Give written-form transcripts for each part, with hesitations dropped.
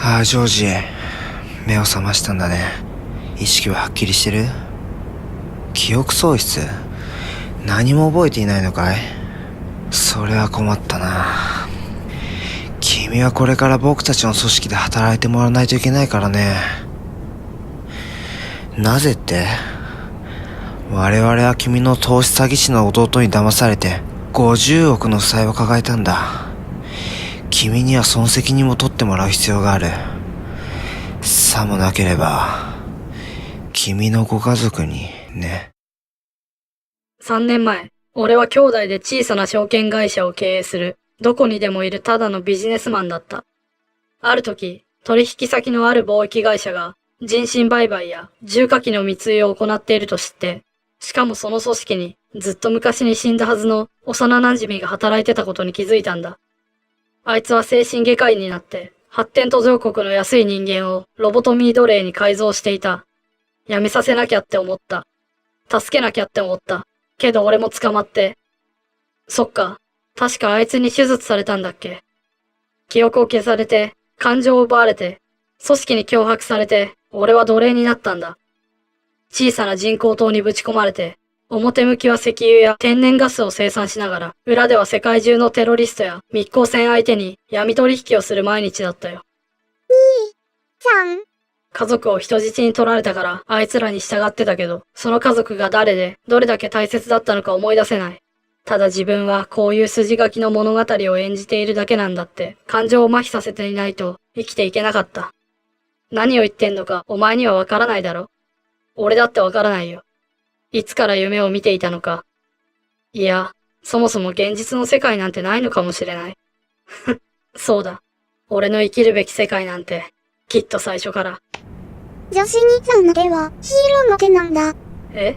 ああ、ジョージ、目を覚ましたんだね。意識ははっきりしてる？記憶喪失？何も覚えていないのかい？それは困ったな。君はこれから僕たちの組織で働いてもらわないといけないからね。なぜって？我々は君の投資詐欺師の弟に騙されて50億の負債を抱えたんだ。君にはその責任も取ってもらう必要がある。さもなければ君のご家族にね。3年前、俺は兄弟で小さな証券会社を経営する、どこにでもいるただのビジネスマンだった。ある時、取引先のある貿易会社が人身売買や重火器の密輸を行っていると知って、しかもその組織にずっと昔に死んだはずの幼馴染が働いてたことに気づいたんだ。あいつは精神外科医になって発展途上国の安い人間をロボトミー奴隷に改造していた。やめさせなきゃって思った。助けなきゃって思った。けど俺も捕まって。そっか、確かあいつに手術されたんだっけ。記憶を消されて、感情を奪われて、組織に脅迫されて、俺は奴隷になったんだ。小さな人工島にぶち込まれて、表向きは石油や天然ガスを生産しながら、裏では世界中のテロリストや密航船相手に闇取引をする毎日だったよ。兄ちゃん。家族を人質に取られたからあいつらに従ってたけど、その家族が誰でどれだけ大切だったのか思い出せない。ただ自分はこういう筋書きの物語を演じているだけなんだって感情を麻痺させていないと生きていけなかった。何を言ってんのかお前にはわからないだろ。俺だってわからないよ。いつから夢を見ていたのか。いや、そもそも現実の世界なんてないのかもしれない。そうだ。俺の生きるべき世界なんて、きっと最初から。女子兄ちゃんの手はヒーローの手なんだ。え？兄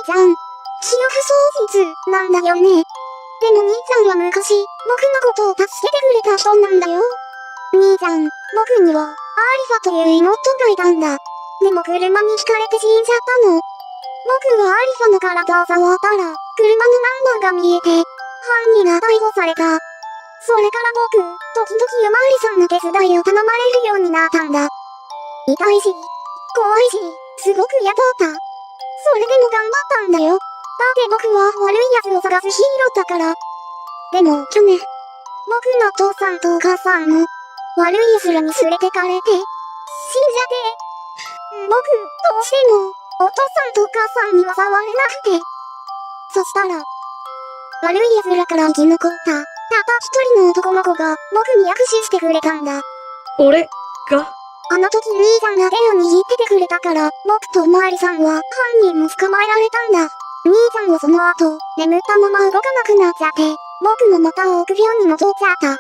ちゃん、記憶喪失なんだよね。でも兄ちゃんは昔、僕のことを助けてくれた人なんだよ。兄ちゃん、僕には、アーリファという妹がいたんだ。でも車にひかれて死んじゃったの。僕はアーリファの体を触ったら、車のナンバーが見えて、犯人が逮捕された。それから僕、時々おまわりさんの手伝いを頼まれるようになったんだ。痛いし、怖いし、すごく嫌だった。それでも頑張ったんだよ。だって僕は悪い奴を探すヒーローだから。でも去年、僕の父さんとお母さんも、悪い奴らに連れてかれて、死んじゃって。僕、どうしても、お父さんとお母さんには触れなくて。そしたら、悪い奴らから生き残った、たった一人の男の子が僕に握手してくれたんだ。俺が？あの時兄さんが手を握っててくれたから、僕とおまわりさんは犯人も捕まえられたんだ。兄さんはその後、眠ったまま動かなくなっちゃって、僕もまた臆病に戻っちゃった。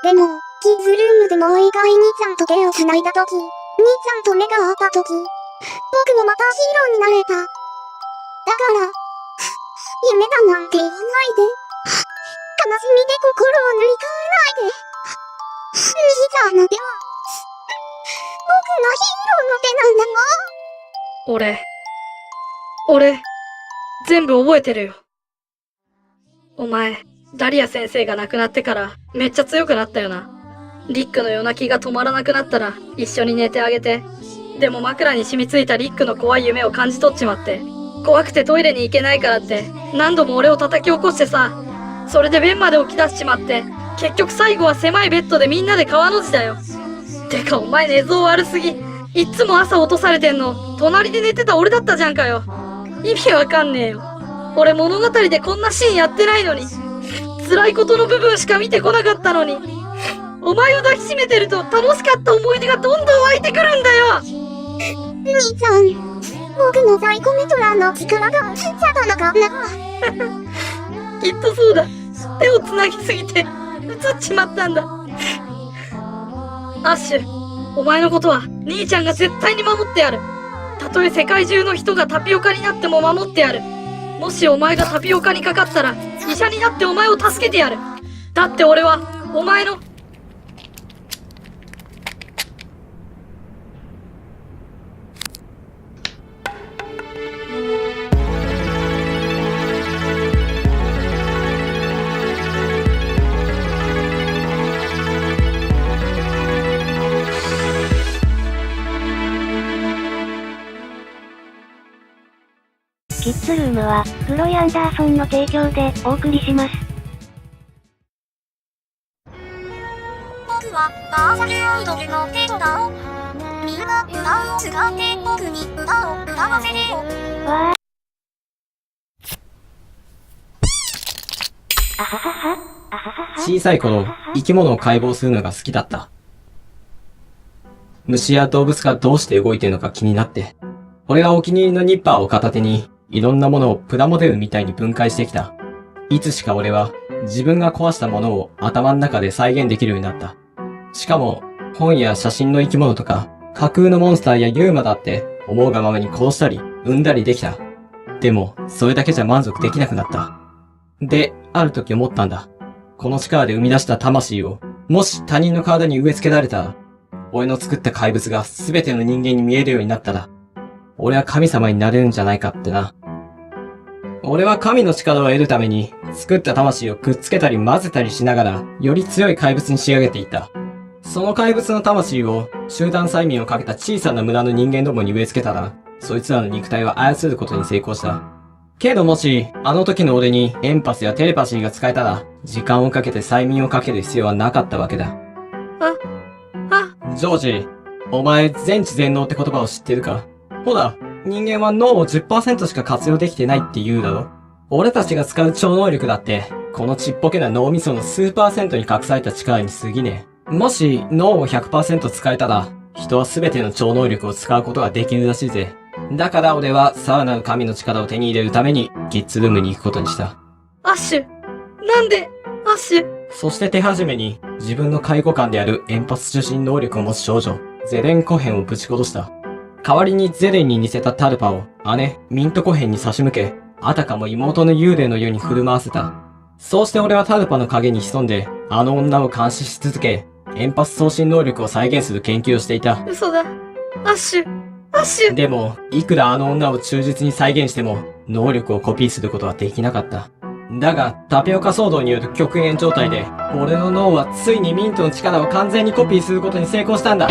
でも、キッズルームでもう一回兄ちゃんと手を繋いだ時、兄ちゃんと目が合った時、僕もまたヒーローになれた。だから、夢だなんて言わないで。悲しみで心を塗り替えないで。兄ちゃんの手は、僕のヒーローの手なんだよ。俺、全部覚えてるよ。お前、ダリア先生が亡くなってからめっちゃ強くなったよな。リックの夜泣きが止まらなくなったら一緒に寝てあげて。でも枕に染みついたリックの怖い夢を感じ取っちまって、怖くてトイレに行けないからって何度も俺を叩き起こしてさ、それで便まで起き出しちまって、結局最後は狭いベッドでみんなで川の字だよ。てかお前寝相悪すぎ。いっつも朝落とされてんの隣で寝てた俺だったじゃんかよ。意味わかんねえよ。俺物語でこんなシーンやってないのに、辛いことの部分しか見てこなかったのに、お前を抱きしめてると楽しかった思い出がどんどん湧いてくるんだよ。兄ちゃん、僕のサイコメトラの力がついちゃったのかな。きっとそうだ。手をつなぎすぎて映っちまったんだ。アッシュ、お前のことは兄ちゃんが絶対に守ってやる。たとえ世界中の人がタピオカになっても守ってやる。もしお前がタピオカにかかったら医者になってお前を助けてやる。だって俺はお前のツルームは、プロイアンダーソンの提供でお送りします。僕はバーチャルアイドルのテトだを。みんな歌を使って僕に歌を歌わせてよ。わー。あははは。あははは。小さい頃、生き物を解剖するのが好きだった。虫や動物がどうして動いてるのか気になって、俺がお気に入りのニッパーを片手に、いろんなものをプラモデルみたいに分解してきた。いつしか俺は、自分が壊したものを頭の中で再現できるようになった。しかも、本や写真の生き物とか、架空のモンスターやユーマだって、思うがままに殺したり、産んだりできた。でも、それだけじゃ満足できなくなった。で、ある時思ったんだ。この力で生み出した魂を、もし他人の体に植え付けられたら、俺の作った怪物が全ての人間に見えるようになったら、俺は神様になれるんじゃないかってな。俺は神の力を得るために、作った魂をくっつけたり混ぜたりしながら、より強い怪物に仕上げていった。その怪物の魂を、集団催眠をかけた小さな村の人間どもに植え付けたら、そいつらの肉体を操ることに成功した。けどもし、あの時の俺にエンパスやテレパシーが使えたら、時間をかけて催眠をかける必要はなかったわけだ。ジョージ、お前全知全能って言葉を知ってるか？ほら、人間は脳を 10% しか活用できてないって言うだろ。俺たちが使う超能力だって、このちっぽけな脳みその数%に隠された力に過ぎねえ。もし脳を 100% 使えたら、人は全ての超能力を使うことができるらしいぜ。だから俺はさらなる神の力を手に入れるためにキッズルームに行くことにした。アッシュ、なんで、アッシュ。そして手始めに自分の介護官であるエンパス受信能力を持つ少女、ゼレンコヘンをぶち殺した。代わりにゼレンに似せたタルパを姉、ミントコヘンに差し向け、あたかも妹の幽霊のように振る舞わせた。そうして俺はタルパの影に潜んで、あの女を監視し続け、エンパス送信能力を再現する研究をしていた。嘘だ。アッシュ、アッシュ。でも、いくらあの女を忠実に再現しても、能力をコピーすることはできなかった。だが、タピオカ騒動による極限状態で、俺の脳はついにミントの力を完全にコピーすることに成功したんだ。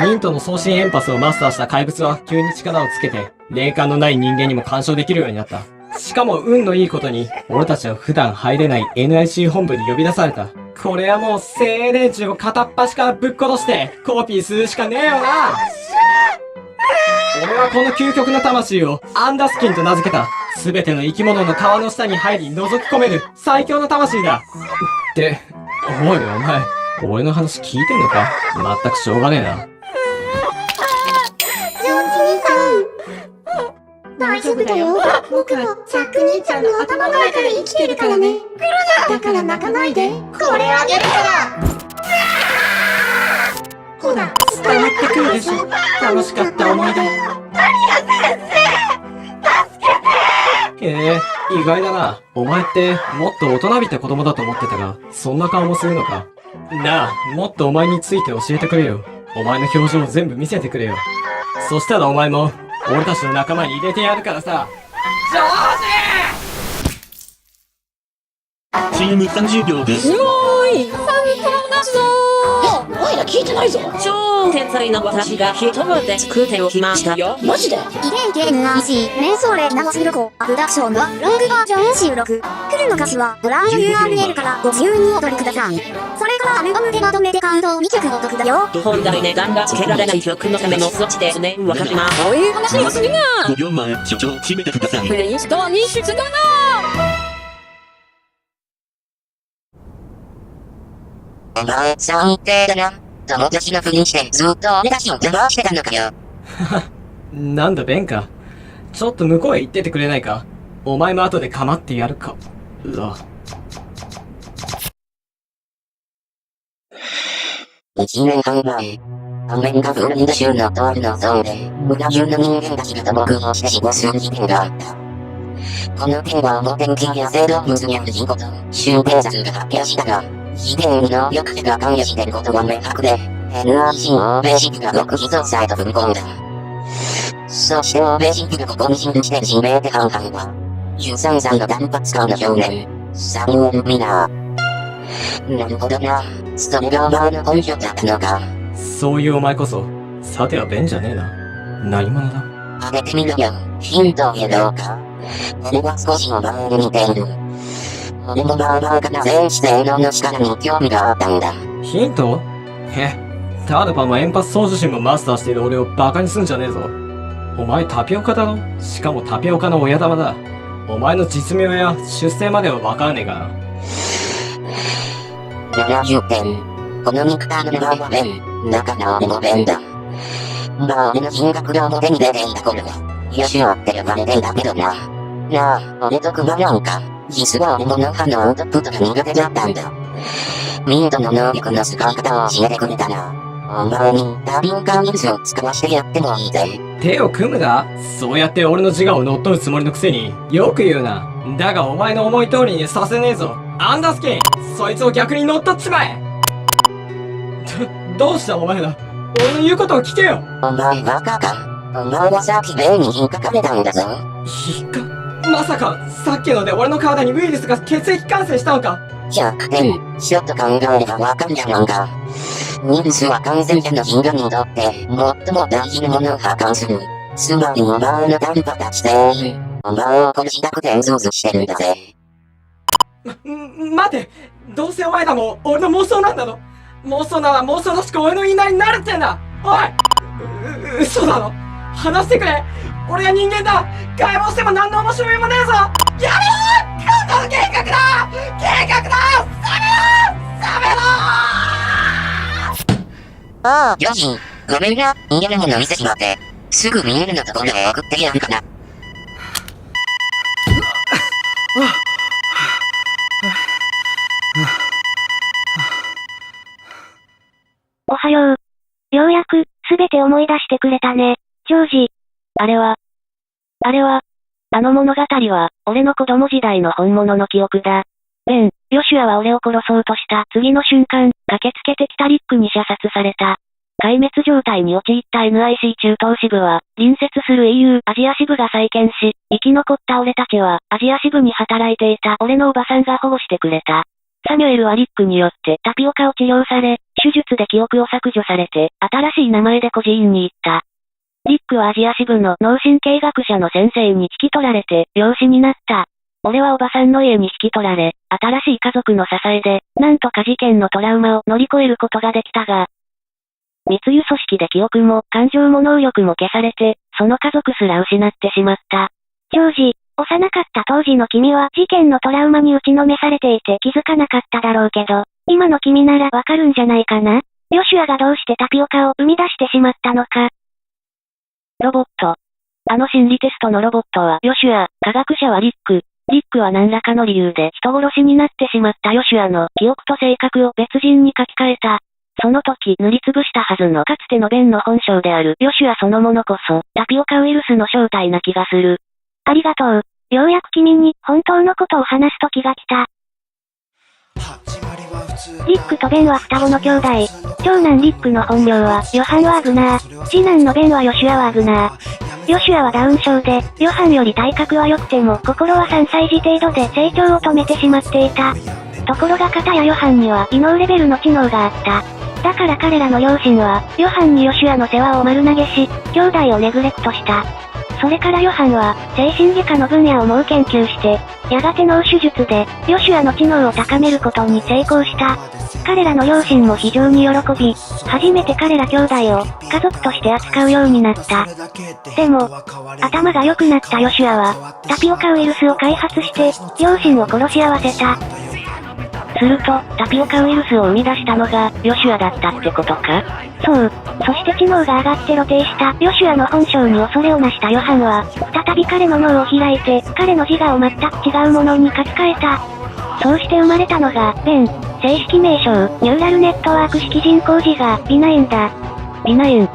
ミントの送信エンパスをマスターした怪物は急に力をつけて、霊感のない人間にも干渉できるようになった。しかも運のいいことに、俺たちは普段入れない NIC 本部に呼び出された。これはもう精鋭連中を片っ端からぶっ殺して、コピーするしかねえよな。俺はこの究極の魂をアンダスキンと名付けた。すべての生き物の皮の下に入り覗き込める最強の魂だ。って、おいお前、俺の話聞いてんのか？全くしょうがねえな。ジョージ兄ちゃん。大丈夫だよ。僕はザック兄ちゃんの頭の中で生きてるからね。だから泣かないで。これあげるから。ほら、伝わってくるでしょ。楽しかった思い出。へえ、意外だな。お前ってもっと大人びた子供だと思ってたが、そんな顔もするのか。なあ、もっとお前について教えてくれよ。お前の表情を全部見せてくれよ。そしたらお前も、俺たちの仲間に入れてやるからさ。ジョージチーム30秒です。すごい！サントラだぞー！おいら聞いてないぞ！超天才な私が一晩で作っておきましたよ。マジで？イレイゲームアーシー、メンソーレナスルコ、アブダクションのロングバージョン収録。来るの歌詞はご覧の URL からご自由にお取りください。それからアルバムでまとめて感動2曲お得だよ。本来値段がつけられない曲のための措置ですね。わかります。そういう話にするな。5秒前、所長、決めてください。プレイストアに出動だ。お前、最低だな。友達のふりしてずっと俺たちを邪魔してたのかよ。なんだベンか。ちょっと向こうへ行っててくれないか。お前も後で構ってやるか。うわ。1年半前、アメリカ・フロリダ州のとある農村で、村中の人間たちが土木をして死亡する事件があった。この件は表向きは野生動物による事故と、州警察が発表したが、事件に能力者が関与していることは明白で、NIC 欧米地区が極秘捜査へと踏み込んだ。そして欧米地区がここに侵入している指名手配犯は、13歳の断髪顔の少年、サミュエル・ミラー。なるほどな。それがお前の根拠だったのか。そういうお前こそ、さてはベンじゃねえな。何者だ？食べてみるよ。ヒントを言おうか。これは少しお前に似ている。俺もまあまあかな全指定の力に興味があったんだ。ヒント？タルパもエンパス送受信もマスターしている俺をバカにすんじゃねえぞ。お前タピオカだろ？しかもタピオカの親玉だ。お前の実名や出生まではわからねえかな。70点。この肉体の名前はベン。だから俺もベンだ。まあ俺の進学料も手に出ていた頃は、ヨシュアって呼ばれていたけどな。なあ、俺と組まなんか。実は俺もノウハウのアウトプットが苦手だったんだ。ミートの能力の使い方を教えてくれたな。お前にタピオカウイルスを使わせてやってもいいぜ。手を組むな？そうやって俺の自我を乗っ取るつもりのくせによく言うな。だがお前の思い通りにさせねえぞ。アンダースキン、そいつを逆に乗っ取っちまえ。どうしたお前ら、俺の言うことを聞けよ。お前バカか。お前はさっきベンに引っかかれたんだぞ。まさかさっきので俺の体にウイルスが血液感染したのか？100点。ちょっと考えればわかるじゃろうが。ウイルスは感染者の人類にとって最も大事なものを破壊する。つまりお前のタルパたち全員、お前を殺したくてうずうずしてるんだぜ。待て、どうせお前らも俺の妄想なんだろ。妄想なら妄想らしく俺の言いなりになるってんだ。おい、嘘だろ。話してくれ。俺は人間だ。解剖しても何の面白みもねえぞ。やめろ。こんなの計画だ。計画だ。冷めろ。ああ、ジョージ、ごめんな。見えるもの見せちまって。すぐ見えるのところへ送ってやるかな。おはよう。ようやく、すべて思い出してくれたね、ジョージ。あれは、あの物語は、俺の子供時代の本物の記憶だ。ベン、ヨシュアは俺を殺そうとした次の瞬間、駆けつけてきたリックに射殺された。壊滅状態に陥った NIC 中東支部は、隣接する EU アジア支部が再建し、生き残った俺たちは、アジア支部に働いていた俺のおばさんが保護してくれた。サミュエルはリックによってタピオカを治療され、手術で記憶を削除されて、新しい名前で孤児院に行った。リックはアジア支部の脳神経学者の先生に引き取られて、養子になった。俺はおばさんの家に引き取られ、新しい家族の支えで、なんとか事件のトラウマを乗り越えることができたが、密輸組織で記憶も感情も能力も消されて、その家族すら失ってしまった。ジョージ、幼かった当時の君は事件のトラウマに打ちのめされていて気づかなかっただろうけど、今の君ならわかるんじゃないかな？ヨシュアがどうしてタピオカを生み出してしまったのか。ロボット。あの心理テストのロボットはヨシュア、科学者はリック。リックは何らかの理由で人殺しになってしまったヨシュアの記憶と性格を別人に書き換えた。その時塗りつぶしたはずのかつてのベンの本性であるヨシュアそのものこそタピオカウイルスの正体な気がする。ありがとう。ようやく君に本当のことを話す時が来た。リックとベンは双子の兄弟。長男リックの本名はヨハン・ワーグナー。次男のベンはヨシュア・ワーグナー。ヨシュアはダウン症で、ヨハンより体格は良くても心は3歳児程度で成長を止めてしまっていた。ところが片やヨハンには異能レベルの知能があった。だから彼らの両親は、ヨハンにヨシュアの世話を丸投げし、兄弟をネグレクトした。それからヨハンは、精神外科の分野を猛研究して、やがて脳手術で、ヨシュアの知能を高めることに成功した。彼らの両親も非常に喜び、初めて彼ら兄弟を、家族として扱うようになった。でも、頭が良くなったヨシュアは、タピオカウイルスを開発して、両親を殺し合わせた。すると、タピオカウイルスを生み出したのが、ヨシュアだったってことか？そう。そして知能が上がって露呈したヨシュアの本性に恐れをなしたヨハンは、再び彼の脳を開いて、彼の自我を全く違うものに書き換えた。そうして生まれたのが、ベン。正式名称、ニューラルネットワーク式人工自我、ビナインだ。ビナイン。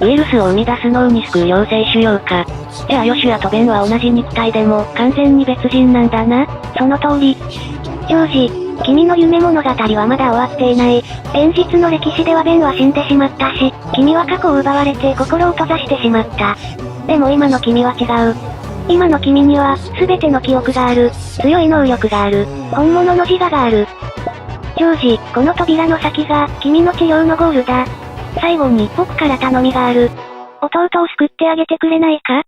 ウイルスを生み出す脳に救う陽性腫瘍か。じゃあヨシュアとベンは同じ肉体でも、完全に別人なんだな。その通り。ジョージ。君の夢物語はまだ終わっていない。現実の歴史ではベンは死んでしまったし、君は過去を奪われて心を閉ざしてしまった。でも今の君は違う。今の君には、すべての記憶がある。強い能力がある。本物の自我がある。ジョージ、この扉の先が、君の治療のゴールだ。最後に僕から頼みがある。弟を救ってあげてくれないか？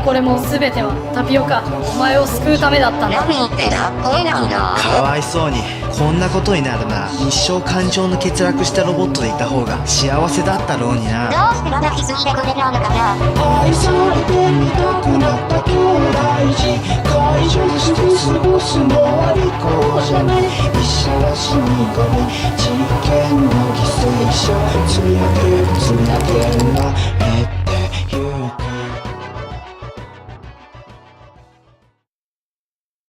これも全てはタピオカ、お前を救うためだったんだ。何言ってた？声なんだ。かわいそうに。こんなことになるなら一生感情の欠落したロボットでいた方が幸せだったろうにな。どうしてまだ気づいてくれたのかな。愛されてみたくなった兄弟児、会場すぐ過ごすのは利口じゃない。医者は死神、実験の犠牲者、艶